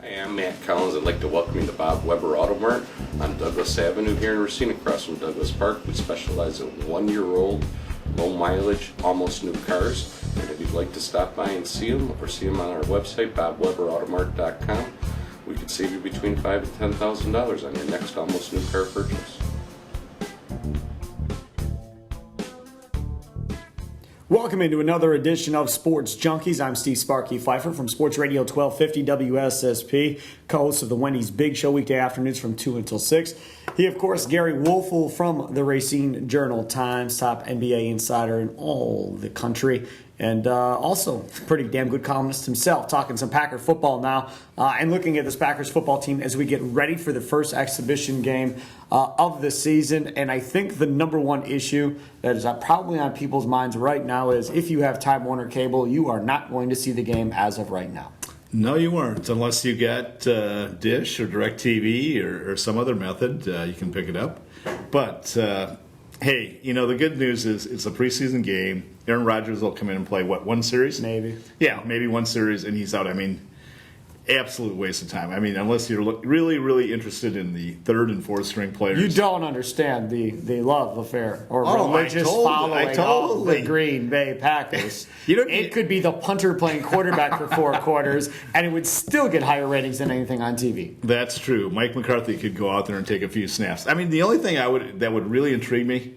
Hey, I'm Matt Collins. I'd like to welcome you to Bob Weber Auto Mart on Douglas Avenue here in Racine, across from Douglas Park. We specialize in 1-year-old, low mileage, almost new cars. And if you'd like to stop by and see them, or see them on our website, bobweberautomart.com, we could save you between $5,000 and $10,000 on your next almost new car purchase. Welcome into another edition of Sports Junkies. I'm Steve Sparky Fifer from Sports Radio 1250 WSSP, co-host of the Wendy's Big Show weekday afternoons from 2 until 6. He, of course, Gery Woelfel from the Racine Journal-Times, top NBA insider in all the country, and also pretty damn good columnist himself, talking some Packer football now and looking at this Packers football team as we get ready for the first exhibition game of the season. And I think the number one issue that is probably on people's minds right now is if you have Time Warner Cable, you are not going to see the game as of right now. No, you weren't, unless you got Dish or DirecTV or some other method. You can pick it up. But, hey, you know, the good news is it's a preseason game. Aaron Rodgers will come in and play, one series? Maybe. Yeah, maybe one series, and he's out. I mean, absolute waste of time. I mean, unless you're really, really interested in the third and fourth string players. You don't understand the love affair or religious following of the Green Bay Packers. It could be the punter playing quarterback for 4 quarters, and it would still get higher ratings than anything on TV. That's true. Mike McCarthy could go out there and take a few snaps. I mean, the only thing that would really intrigue me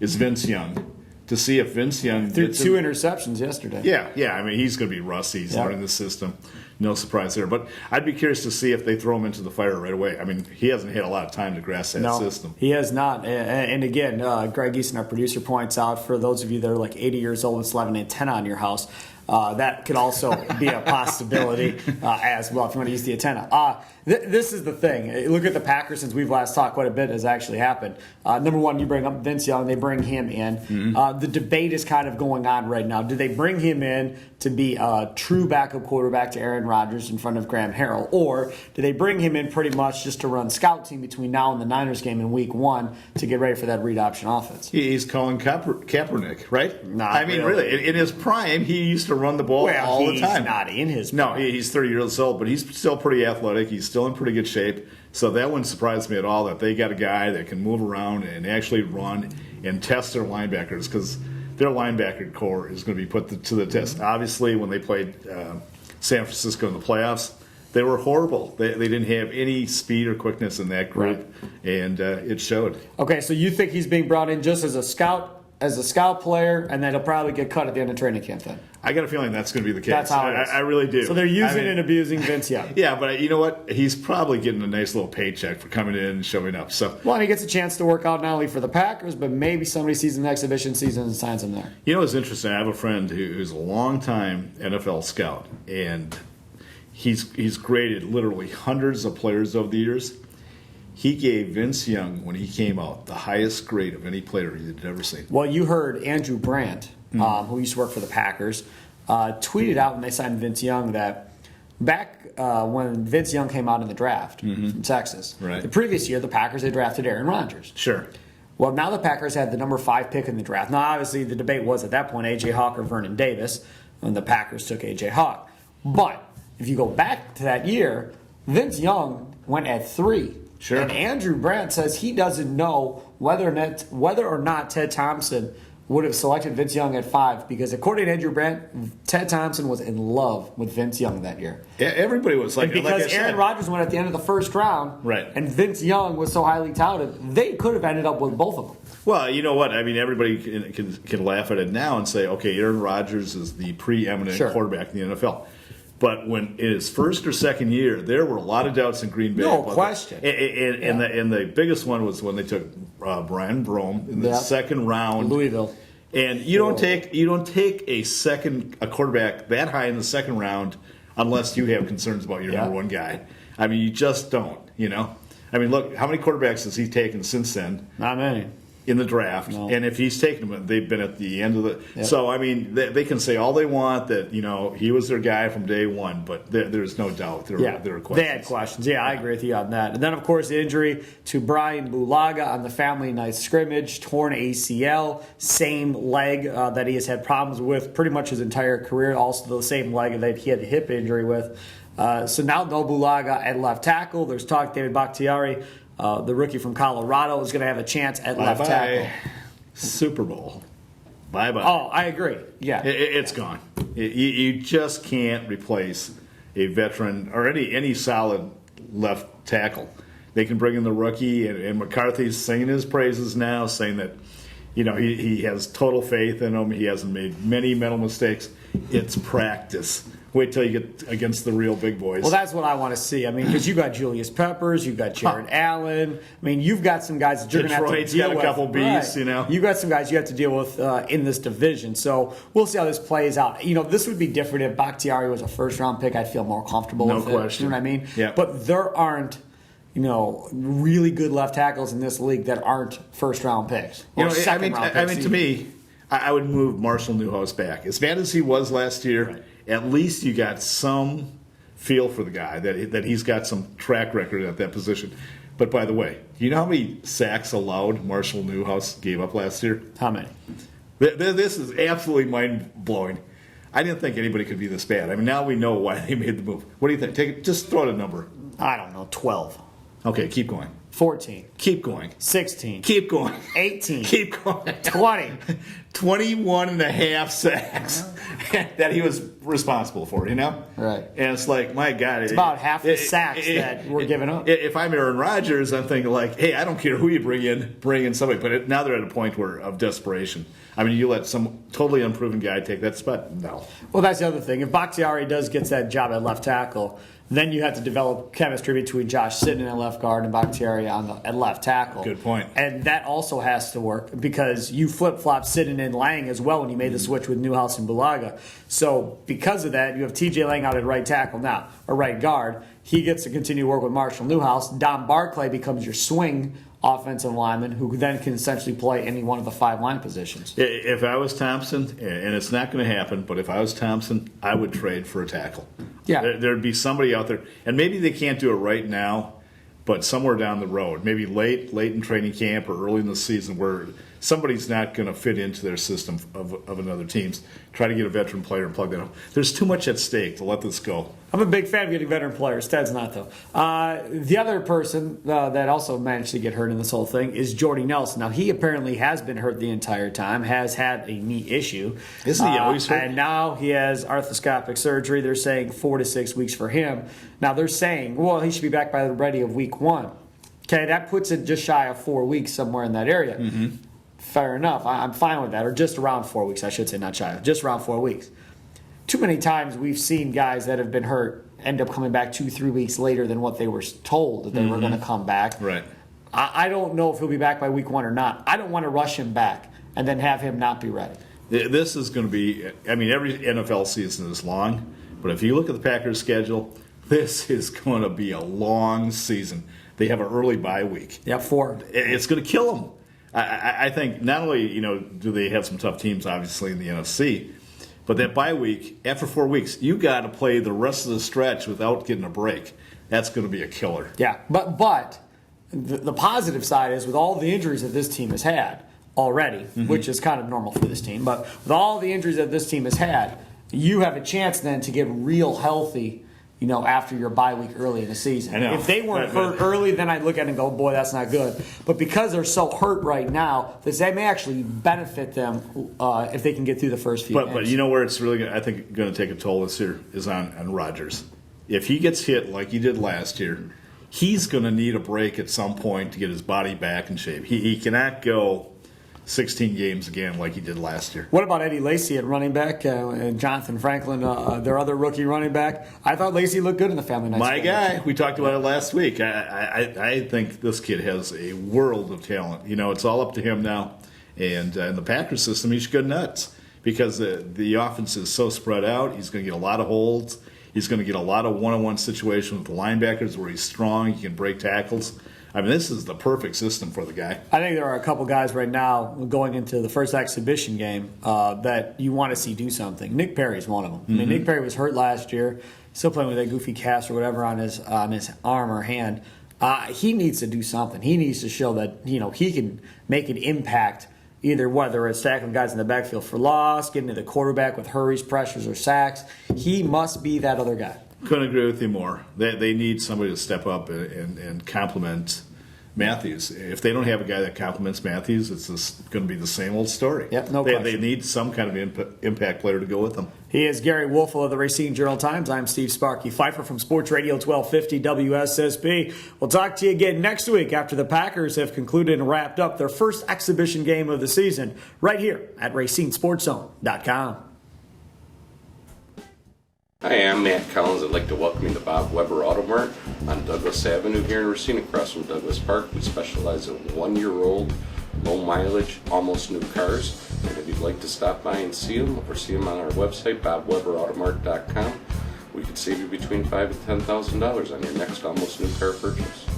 is Vince Young. To see if Vince Young threw 2 interceptions yesterday. Yeah. I mean, he's going to be rusty. He's learning the system. No surprise there. But I'd be curious to see if they throw him into the fire right away. I mean, he hasn't had a lot of time to grasp that system. He has not. And again, Greg Easton, our producer, points out, for those of you that are like 80 years old and still have an antenna on your house, that could also be a possibility as well if you want to use the antenna. This is the thing. Look at the Packers since we've last talked. Quite a bit has actually happened. Number one, you bring up Vince Young. They bring him in. Mm-hmm. The debate is kind of going on right now. Do they bring him in to be a true backup quarterback to Aaron Rodgers in front of Graham Harrell? Or do they bring him in pretty much just to run scout team between now and the Niners game in week 1 to get ready for that read option offense? He's calling Kaepernick, right? Not really. In his prime, he used to run the ball all the time. He's not in his prime. No, he's 30 years old, but he's still pretty athletic. He's still in pretty good shape. So that wouldn't surprise me at all that they got a guy that can move around and actually run and test their linebackers, because their linebacker core is going to be put to the test. Obviously, when they played San Francisco in the playoffs, they were horrible. They didn't have any speed or quickness in that group, and it showed. Okay, so you think he's being brought in just as a scout player, and then he'll probably get cut at the end of training camp then? I got a feeling that's going to be the case. That's how it is. I really do. So they're using and abusing Vince Young. Yeah, but you know what? He's probably getting a nice little paycheck for coming in and showing up. Well, and he gets a chance to work out not only for the Packers, but maybe somebody sees an exhibition season and signs him there. You know what's interesting? I have a friend who's a long-time NFL scout, and he's graded literally hundreds of players over the years. He gave Vince Young, when he came out, the highest grade of any player he had ever seen. Well, you heard Andrew Brandt, who used to work for the Packers, tweeted out when they signed Vince Young that back when Vince Young came out in the draft from Texas, the previous year the Packers had drafted Aaron Rodgers. Sure. Well, now the Packers had the number 5 pick in the draft. Now, obviously, the debate was at that point A.J. Hawk or Vernon Davis, and the Packers took A.J. Hawk. But if you go back to that year, Vince Young went at 3. Sure. And Andrew Brandt says he doesn't know whether or not Ted Thompson would have selected Vince Young at 5, because according to Andrew Brandt, Ted Thompson was in love with Vince Young that year. Yeah, everybody was like, because Aaron Rodgers went at the end of the first round, and Vince Young was so highly touted, they could have ended up with both of them. Well, you know what? I mean, everybody can laugh at it now and say, okay, Aaron Rodgers is the preeminent quarterback in the NFL. But when in his first or second year, there were a lot of doubts in Green Bay. No question. And the biggest one was when they took Brian Brome in the second round, Louisville. And you don't take a quarterback that high in the second round unless you have concerns about your number one guy. I mean, you just don't. You know. I mean, look, how many quarterbacks has he taken since then? Not many. In the draft, and if he's taken them, they've been at the end of the. So I mean, they can say all they want that he was their guy from day one, but there's no doubt there are questions. They had questions. Yeah, I agree with you on that. And then of course the injury to Brian Bulaga on the family night scrimmage, torn ACL, same leg that he has had problems with pretty much his entire career. Also the same leg that he had a hip injury with. So now no Bulaga at left tackle. There's talk David Bakhtiari, the rookie from Colorado, is going to have a chance at left tackle. Super Bowl. Bye-bye. Oh, I agree. Yeah. It's gone. You just can't replace a veteran or any solid left tackle. They can bring in the rookie, and McCarthy's singing his praises now, saying that he has total faith in him. He hasn't made many mental mistakes. It's practice. Wait till you get against the real big boys. Well, that's what I want to see. I mean, because you got Julius Peppers, you got Jared Allen. I mean, you've got some guys that you're going to have to Detroit's deal got with. a couple beasts, Right. You got some guys you have to deal with in this division. So we'll see how this plays out. This would be different if Bakhtiari was a first-round pick. I'd feel more comfortable with it. No question. You know what I mean? Yeah. But there aren't, really good left tackles in this league that aren't first-round picks. Or second-round picks. To me, I would move Marshall Newhouse back. As bad as he was last year, Right. At least you got some feel for the guy, that he's got some track record at that position. But by the way, you know how many sacks allowed Marshall Newhouse gave up last year? How many? This is absolutely mind-blowing. I didn't think anybody could be this bad. I mean, now we know why they made the move. What do you think? Just throw out a number. I don't know, 12. Okay, keep going. 14. Keep going. 16. Keep going. 18. Keep going. 20. 21 and a half sacks that he was responsible for, Right. And it's like, my God. It's about half the sacks that we're giving up. If I'm Aaron Rodgers, I'm thinking like, hey, I don't care who you bring in somebody. But now they're at a point of desperation. I mean, you let some totally unproven guy take that spot? No. Well, that's the other thing. If Bakhtiari gets that job at left tackle, then you have to develop chemistry between Josh Sitton at left guard and Bakhtiari at left tackle. Good point. And that also has to work because you flip-flop Sitton and Lang as well when you made the switch with Newhouse and Bulaga. So because of that, you have TJ Lang out at right tackle now, or right guard. He gets to continue to work with Marshall Newhouse. Don Barclay becomes your swing offensive lineman who then can essentially play any one of the 5 line positions. If I was Thompson, and it's not going to happen, but if I was Thompson, I would trade for a tackle. Yeah. There'd be somebody out there, and maybe they can't do it right now, but somewhere down the road, maybe late in training camp or early in the season where somebody's not going to fit into their system of another team's. Try to get a veteran player and plug that up. There's too much at stake to let this go. I'm a big fan of getting veteran players. Ted's not, though. The other person that also managed to get hurt in this whole thing is Jordy Nelson. Now, he apparently has been hurt the entire time, has had a knee issue. Isn't he always hurt? And now he has arthroscopic surgery. They're saying 4 to 6 weeks for him. Now, they're saying, well, he should be back by the ready of week 1. Okay, that puts it just shy of 4 weeks somewhere in that area. Mm-hmm. Fair enough. I'm fine with that. Or just around 4 weeks, I should say, not shy of. Just around 4 weeks. Too many times we've seen guys that have been hurt end up coming back 2-3 weeks later than what they were told that they were going to come back. Right. I don't know if he'll be back by week 1 or not. I don't want to rush him back and then have him not be ready. This is going to be, every NFL season is long, but if you look at the Packers' schedule, this is going to be a long season. They have an early bye week. Yeah, 4. It's going to kill them. I think not only do they have some tough teams, obviously, in the NFC, but that bye week, after 4 weeks, you got to play the rest of the stretch without getting a break. That's going to be a killer. Yeah, but the positive side is with all the injuries that this team has had already, which is kind of normal for this team, but with all the injuries that this team has had, you have a chance then to get real healthy after your bye week early in the season. I know. If they weren't hurt early, then I'd look at it and go, boy, that's not good. But because they're so hurt right now, that may actually benefit them if they can get through the first few games. But you know where it's really, I think, going to take a toll this year is on Rodgers. If he gets hit like he did last year, he's going to need a break at some point to get his body back in shape. He cannot go 16 games again like he did last year. What about Eddie Lacy at running back and Jonathan Franklin, their other rookie running back? I thought Lacy looked good in the Family Night. My guy, we talked about it last week. I think this kid has a world of talent. It's all up to him now. And in the Packers system, he should go nuts because the offense is so spread out. He's going to get a lot of holds. He's going to get a lot of one-on-one situations with the linebackers where he's strong. He can break tackles. This is the perfect system for the guy. I think there are a couple guys right now going into the first exhibition game that you want to see do something. Nick Perry's one of them. I mean, Nick Perry was hurt last year, still playing with that goofy cast or whatever on his arm or hand. He needs to do something. He needs to show that he can make an impact, either whether it's tackling guys in the backfield for loss, getting to the quarterback with hurries, pressures, or sacks. He must be that other guy. Couldn't agree with you more. They need somebody to step up and complement Matthews. If they don't have a guy that complements Matthews, it's just going to be the same old story. Yep, no they question. need some kind of impact player to go with them. He is Gery Woelfel of the Racine Journal-Times. I'm Steve Sparky Fifer from Sports Radio 1250 WSSP. We'll talk to you again next week after the Packers have concluded and wrapped up their first exhibition game of the season right here at RacineSportsZone.com. Hi, I'm Matt Collins. I'd like to welcome you to Bob Weber Auto Mart on Douglas Avenue here in Racine, across from Douglas Park. We specialize in 1-year-old, low mileage, almost new cars. And if you'd like to stop by and see them, or see them on our website, bobweberautomart.com, we could save you between $5,000 and $10,000 on your next almost new car purchase.